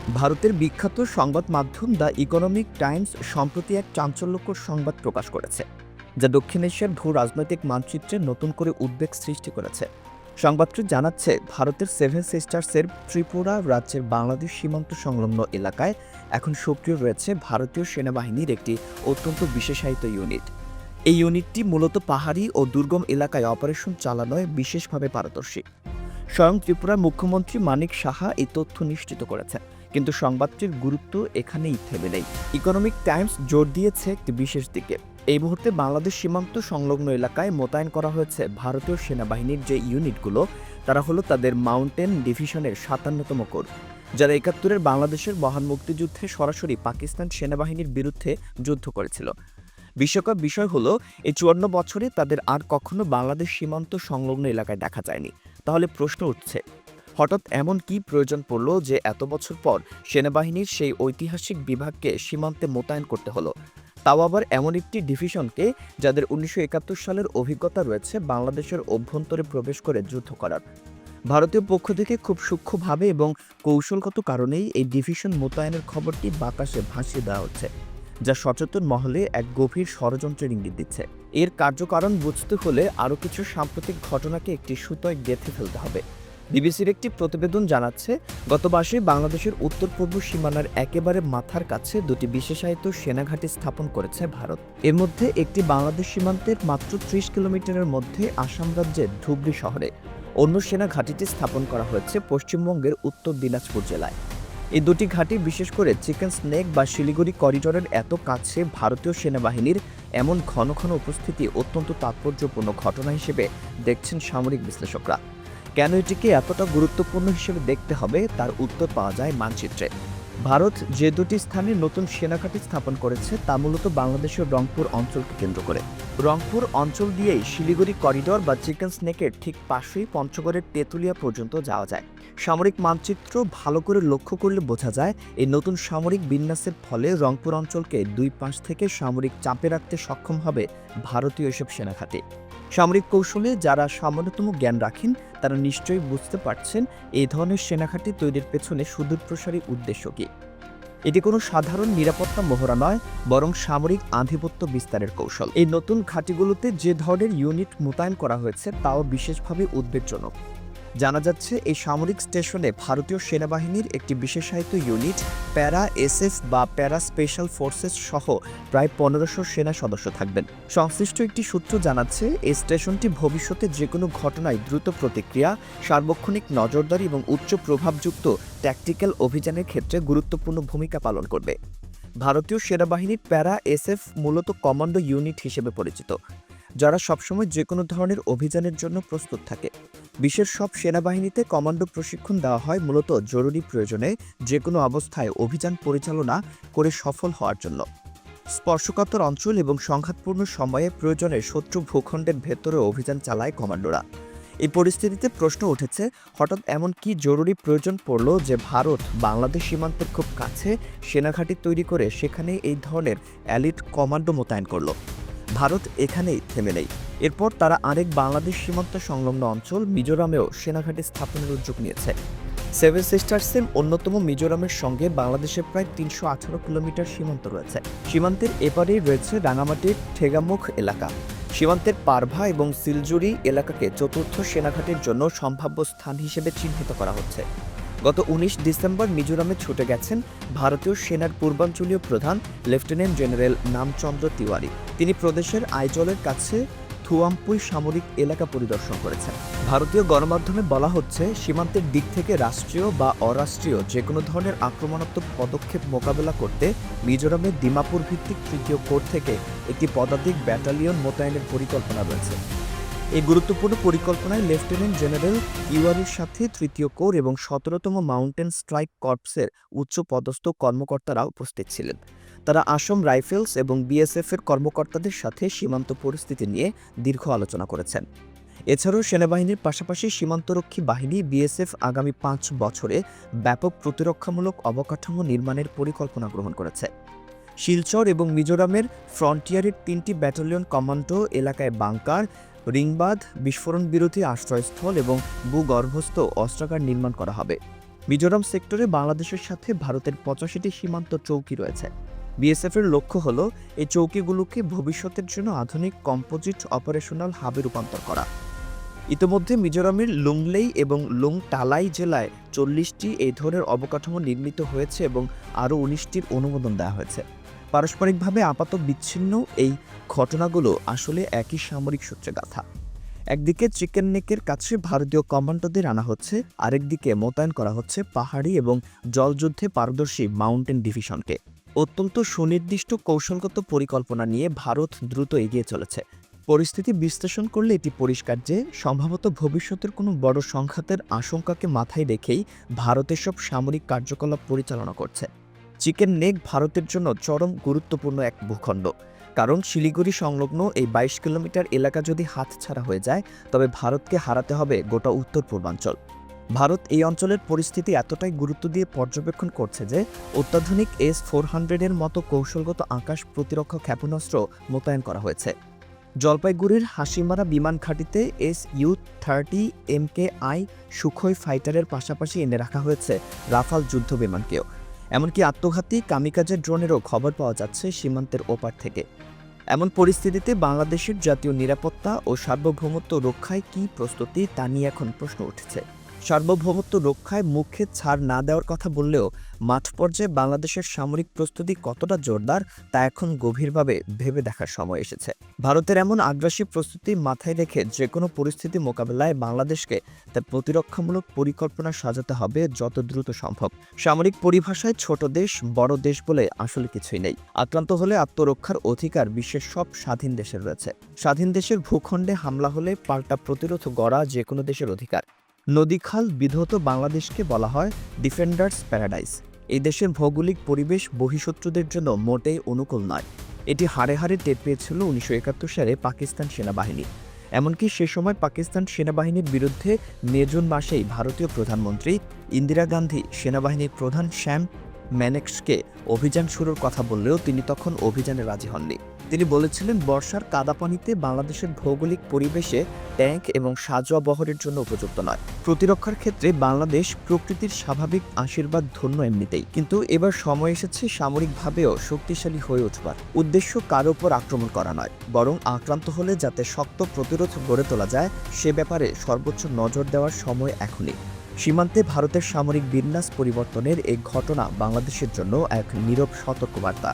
ভারতের বিখ্যাত সংবাদ মাধ্যম দ্য ইকোনমিক টাইমস সম্প্রতি এক চাঞ্চল্যকর সংবাদ প্রকাশ করেছে, যা দক্ষিণ এশিয়ার ভূ রাজনৈতিক মানচিত্রে নতুন করে উদ্বেগ সৃষ্টি করেছে। সংবাদটি জানাচ্ছে, ভারতের সেভেন সিস্টার্সের ত্রিপুরা রাজ্যের বাংলাদেশ সীমান্ত সংলগ্ন এলাকায় এখন সক্রিয় রয়েছে ভারতীয় সেনাবাহিনীর একটি অত্যন্ত বিশেষায়িত ইউনিট। এই ইউনিটটি মূলত পাহাড়ি ও দুর্গম এলাকায় অপারেশন চালানোয় বিশেষভাবে পারদর্শী। স্বয়ং ত্রিপুরার মুখ্যমন্ত্রী মানিক সাহা এই তথ্য নিশ্চিত করেছেন। কিন্তু সংবাদটির গুরুত্ব এখানেই থেমে নেই। ইকোনমিক টাইমস জোর দিয়েছে একটি বিশেষ দিকে। এই মুহূর্তে বাংলাদেশ সীমান্ত সংলগ্ন এলাকায় মোতায়েন করা হয়েছে ভারতীয় সেনাবাহিনীর যে ইউনিটগুলো, তারা হলো তাদের মাউন্টেন ডিভিশনের ৫৭তম কোর, যারা ৭১-এর বাংলাদেশের মহান মুক্তিযুদ্ধে সরাসরি পাকিস্তান সেনাবাহিনীর বিরুদ্ধে যুদ্ধ করেছিল। বিস্ময়কর বিষয় হলো, এই ৫৪ বছরে তাদের আর কখনো বাংলাদেশ সীমান্ত সংলগ্ন এলাকায় দেখা যায়নি। তাহলে প্রশ্ন উঠছে, হঠাৎ এমন কি প্রয়োজন পড়ল যে এত বছর পর সেনাবাহিনীর সেই ঐতিহাসিক বিভাগকে সীমান্তে মোতায়েন করতে হলো, তাও আবার এমন একটি ডিভিশনকে যাদের ১৯৭১ সালের অভিজ্ঞতা রয়েছে বাংলাদেশের অভ্যন্তরে প্রবেশ করে যুদ্ধ করার। ভারতীয় পক্ষ থেকে খুব সূক্ষ্মভাবে এবং কৌশলগত কারণেই এই ডিভিশন মোতায়েনের খবরটি বাতাসে ভাসিয়ে দেওয়া হচ্ছে, যা সচেতন মহলে এক গভীর ষড়যন্ত্রের ইঙ্গিত দিচ্ছে। এর কার্যকারণ বুঝতে হলে আরও কিছু সাম্প্রতিক ঘটনাকে একটি সুতোয় গেঁথে ফেলতে হবে। বিবিসির একটি প্রতিবেদন জানাচ্ছে, গত মাসে বাংলাদেশের উত্তর পূর্ব সীমানার একেবারে মাথার কাছে দুটি বিশেষায়িত সেনাঘাঁটি স্থাপন করেছে ভারত। এর মধ্যে একটি বাংলাদেশ সীমান্তের মাত্র ৩০ কিলোমিটারের মধ্যে আসাম রাজ্যের ধুবড়ী শহরে, অন্য সেনা ঘাঁটিটি স্থাপন করা হয়েছে পশ্চিমবঙ্গের উত্তর দিনাজপুর জেলায়। এই দুটি ঘাঁটি বিশেষ করে চিকেন স্নেক বা শিলিগুড়ি করিডোরের এত কাছে ভারতীয় সেনাবাহিনীর এমন ঘন ঘন উপস্থিতি অত্যন্ত তাৎপর্যপূর্ণ ঘটনা হিসেবে দেখছেন সামরিক বিশ্লেষকরা। কেন এটিকে এতটা গুরুত্বপূর্ণ হিসেবে দেখতে হবে, তার উত্তর পাওয়া যায় মানচিত্রে। ভারত যে দুটি স্থানে নতুন সেনাঘাঁটি স্থাপন করেছে তা মূলত বাংলাদেশের রংপুর অঞ্চলকে কেন্দ্র করে। রংপুর অঞ্চল দিয়েই শিলিগুড়ি করিডোর বা চিকেন স্নেকের ঠিক পাশেই পঞ্চগড়ের তেঁতুলিয়া পর্যন্ত যাওয়া যায়। সামরিক মানচিত্র ভালো করে লক্ষ্য করলে বোঝা যায়, এই নতুন সামরিক বিন্যাসের ফলে রংপুর অঞ্চলকে দুই পাশ থেকে সামরিক চাপে রাখতে সক্ষম হবে ভারতীয় এসব সেনাঘাঁটি। সামরিক কৌশলে যারা সামান্যতম জ্ঞান রাখেন, তারা নিশ্চয়ই বুঝতে পারছেন এই ধরনের সেনাঘাঁটি তৈরির পেছনে সুদূরপ্রসারী উদ্দেশ্য কী। এটি কোনো সাধারণ নিরাপত্তা মহড়া নয়, বরং সামরিক আধিপত্য বিস্তারের কৌশল। এই নতুন ঘাঁটিগুলোতে যে ধরনের ইউনিট মোতায়েন করা হয়েছে তাও বিশেষভাবে উদ্বেগজনক। জানা যাচ্ছে, এই সামরিক স্টেশনে ভারতীয় সেনাবাহিনীর একটি বিশেষায়িত ইউনিট, প্যারা এসএফ বা প্যারা স্পেশাল ফোর্সেস সহ প্রায় ১৫০০ সেনা সদস্য থাকবেন। সংশ্লিষ্ট একটি সূত্র জানাচ্ছে, এই স্টেশনটি ভবিষ্যতে যে কোনো ঘটনায় দ্রুত প্রতিক্রিয়া, সার্বক্ষণিক নজরদারি এবং উচ্চ প্রভাবযুক্ত ট্যাকটিক্যাল অভিযানের ক্ষেত্রে গুরুত্বপূর্ণ ভূমিকা পালন করবে। ভারতীয় সেনাবাহিনীর প্যারা এসএফ মূলত কমান্ডো ইউনিট হিসেবে পরিচিত, যারা সবসময় যে কোনো ধরনের অভিযানের জন্য প্রস্তুত থাকে। বিশ্বের সব সেনাবাহিনীতে কমান্ডো প্রশিক্ষণ দেওয়া হয় মূলত জরুরি প্রয়োজনে যে কোনো অবস্থায় অভিযান পরিচালনা করে সফল হওয়ার জন্য। স্পর্শকাতর অঞ্চল এবং সংঘাতপূর্ণ সময়ে প্রয়োজনে শত্রু ভূখণ্ডের ভেতরে অভিযান চালায় কমান্ডোরা। এই পরিস্থিতিতে প্রশ্ন উঠেছে, হঠাৎ এমন কি জরুরি প্রয়োজন পড়ল যে ভারত বাংলাদেশ সীমান্তের খুব কাছে সেনাঘাঁটি তৈরি করে সেখানে এই ধরনের এলিট কমান্ডো মোতায়েন করল। ভারত এখানেই থেমে নেই। এরপর তারা আরেক বাংলাদেশ সীমান্ত সংলগ্ন অঞ্চল মিজোরামেও সেনাঘাঁটি স্থাপনের উদ্যোগ নিয়েছে। সেভেন সিস্টার্সের অন্যতম মিজোরামের সঙ্গে বাংলাদেশের প্রায় ৩১৮ কিলোমিটার সীমান্ত রয়েছে। সীমান্তের এপারেই রয়েছে রাঙামাটির ঠেগামুখ এলাকা। সীমান্তের পারভা এবং সিলজুরি এলাকাকে চতুর্থ সেনাঘাঁটির জন্য সম্ভাব্য স্থান হিসেবে চিহ্নিত করা হচ্ছে। গত ১৯ ডিসেম্বর মিজোরামে ছুটে গেছেন ভারতীয় সেনার পূর্বাঞ্চলীয় প্রধান লেফটেন্যান্ট জেনারেল নামচন্দ্র তিওয়ারি। তিনি প্রদেশের আইজলের কাছে থুয়ামপুই সামরিক এলাকা পরিদর্শন করেছেন। ভারতীয় গণমাধ্যমে বলা হচ্ছে, সীমান্তের দিক থেকে রাষ্ট্রীয় বা অরাষ্ট্রীয় যে কোনো ধরনের আক্রমণাত্মক পদক্ষেপ মোকাবেলা করতে মিজোরামের দিমাপুর ভিত্তিক তৃতীয় কোর থেকে একটি পদাতিক ব্যাটালিয়ন মোতায়েনের পরিকল্পনা রয়েছে। এই গুরুত্বপূর্ণ পরিকল্পনায় লেফটেন্যান্ট জেনারেল ইওয়ারির সাথে তৃতীয় কোর এবং ১৭তম মাউন্টেন স্ট্রাইক কর্পসের উচ্চ পদস্থ কর্মকর্তারা উপস্থিত ছিলেন। তারা আসাম রাইফেলস এবং বিএসএফের কর্মকর্তাদের সাথে সীমান্ত পরিস্থিতি নিয়ে দীর্ঘ আলোচনা করেছেন। এছাড়াও সেনাবাহিনীর পাশাপাশি সীমান্তরক্ষী বাহিনী বিএসএফ আগামী ৫ বছরে ব্যাপক প্রতিরক্ষামূলক অবকাঠামো নির্মাণের পরিকল্পনা গ্রহণ করেছে। শিলচর এবং মিজোরামের ফ্রন্টিয়ারের ৩টি ব্যাটালিয়ন কমান্ডো এলাকায় বাংকার, রিংবাঁধ, বিস্ফোরণ বিরোধী আশ্রয়স্থল এবং ভূগর্ভস্থ অস্ত্রাগার নির্মাণ করা হবে। মিজোরাম সেক্টরে বাংলাদেশের সাথে ভারতের ৮৫টি সীমান্ত চৌকি রয়েছে। বিএসএফ এর লক্ষ্য হল এই চৌকিগুলোকে ভবিষ্যতের জন্য আধুনিক কম্পোজিট অপারেশনাল হাবে রূপান্তর করা। ইতোমধ্যে মিজোরামের লুংলেই এবং লুংটালাই জেলায় ৪০টি এই ধরনের অবকাঠামো নির্মিত হয়েছে এবং আরও ১৯টির অনুমোদন দেওয়া হয়েছে। পারস্পরিকভাবে আপাত বিচ্ছিন্ন এই ঘটনাগুলো আসলে একই সামরিক সূত্রে গাঁথা। একদিকে চিকেন নেকের কাছে ভারতীয় কমান্ডোদের আনা হচ্ছে, আরেকদিকে মোতায়েন করা হচ্ছে পাহাড়ি এবং জলযুদ্ধে পারদর্শী মাউন্টেন ডিভিশনকে। অত্যন্ত সুনির্দিষ্ট কৌশলগত পরিকল্পনা নিয়ে ভারত দ্রুত এগিয়ে চলেছে। পরিস্থিতি বিশ্লেষণ করলে এটি পরিষ্কার যে সম্ভবত ভবিষ্যতের কোনো বড় সংঘাতের আশঙ্কাকে মাথায় রেখেই ভারত এসব সামরিক কার্যকলাপ পরিচালনা করছে। চিকেন নেক ভারতের জন্য চরম গুরুত্বপূর্ণ এক ভূখণ্ড, কারণ শিলিগুড়ি সংলগ্ন এই ২২ কিলোমিটার এলাকা যদি হাতছাড়া হয়ে যায় তবে ভারতকে হারাতে হবে গোটা উত্তর পূর্বাঞ্চল। ভারত এই অঞ্চলের পরিস্থিতি এতটাই গুরুত্ব দিয়ে পর্যবেক্ষণ করছে যে অত্যাধুনিক S-400 মতো কৌশলগত আকাশ প্রতিরক্ষা ক্ষেপণাস্ত্র মোতায়েন করা হয়েছে। জলপাইগুড়ির হাসিমারা বিমান ঘাঁটিতে Su-30 MKI সুখোই ফাইটারের পাশাপাশি এনে রাখা হয়েছে রাফাল যুদ্ধ বিমানকেও। এমনকি আত্মঘাতী কামিকাজে ড্রোনেরও খবর পাওয়া যাচ্ছে সীমান্তের ওপার থেকে। এমন পরিস্থিতিতে বাংলাদেশের জাতীয় নিরাপত্তা ও সার্বভৌমত্ব রক্ষায় কী প্রস্তুতি তা নিয়ে এখন প্রশ্ন উঠেছে। সার্বভৌমত্ব রক্ষায় মুখে ছাড় না দেওয়ার কথা বললেও মাঠ পর্যায়ে বাংলাদেশের সামরিক প্রস্তুতি কতটা জোরদার তা এখন গভীরভাবে ভেবে দেখার সময় এসেছে। ভারতের এমন আগ্রাসী প্রস্তুতি মাথায় রেখে যে কোনো পরিস্থিতি মোকাবেলায় বাংলাদেশকে তার প্রতিরক্ষামূলক পরিকল্পনা সাজাতে হবে যত দ্রুত সম্ভব। সামরিক পরিভাষায় ছোট দেশ বড় দেশ বলে আসলে কিছুই নেই। আক্রান্ত হলে আত্মরক্ষার অধিকার বিশ্বের সব স্বাধীন দেশের রয়েছে। স্বাধীন দেশের ভূখণ্ডে হামলা হলে পাল্টা প্রতিরোধ গড়া যে কোনো দেশের অধিকার। নদীখাল বিধৌত বাংলাদেশকে বলা হয় ডিফেন্ডার্স প্যারাডাইস। এই দেশের ভৌগোলিক পরিবেশ বহিঃশত্রুদের জন্য মোটেই অনুকূল নয়। এটি হাড়ে হাড়ে টের পেয়েছিল ১৯৭১ সালে পাকিস্তান সেনাবাহিনী। এমনকি সে সময় পাকিস্তান সেনাবাহিনীর বিরুদ্ধে মে জুন মাসেই ভারতীয় প্রধানমন্ত্রী ইন্দিরা গান্ধী সেনাবাহিনীর প্রধান শ্যাম ম্যানেক্সকে অভিযান শুরুর কথা বললেও তিনি তখন অভিযানে রাজি হননি। তিনি বলেছিলেন বর্ষার কাদা পানিতে বাংলাদেশের ভৌগোলিক পরিবেশে ট্যাঙ্ক এবং সাজোয়া বহরের জন্য উপযুক্ত নয়। প্রতিরক্ষার ক্ষেত্রে বাংলাদেশ প্রকৃতির স্বাভাবিক আশীর্বাদ ধন্য এমনিতেই, কিন্তু এবার সময় এসেছে সামরিকভাবেও শক্তিশালী হয়ে উঠবার। উদ্দেশ্য কারো উপর আক্রমণ করা নয়, বরং আক্রান্ত হলে যাতে শক্ত প্রতিরোধ গড়ে তোলা যায় সে ব্যাপারে সর্বোচ্চ নজর দেওয়ার সময় এখনই। সীমান্তে ভারতের সামরিক বিন্যাস পরিবর্তনের এই ঘটনা বাংলাদেশের জন্য এক নীরব সতর্কবার্তা।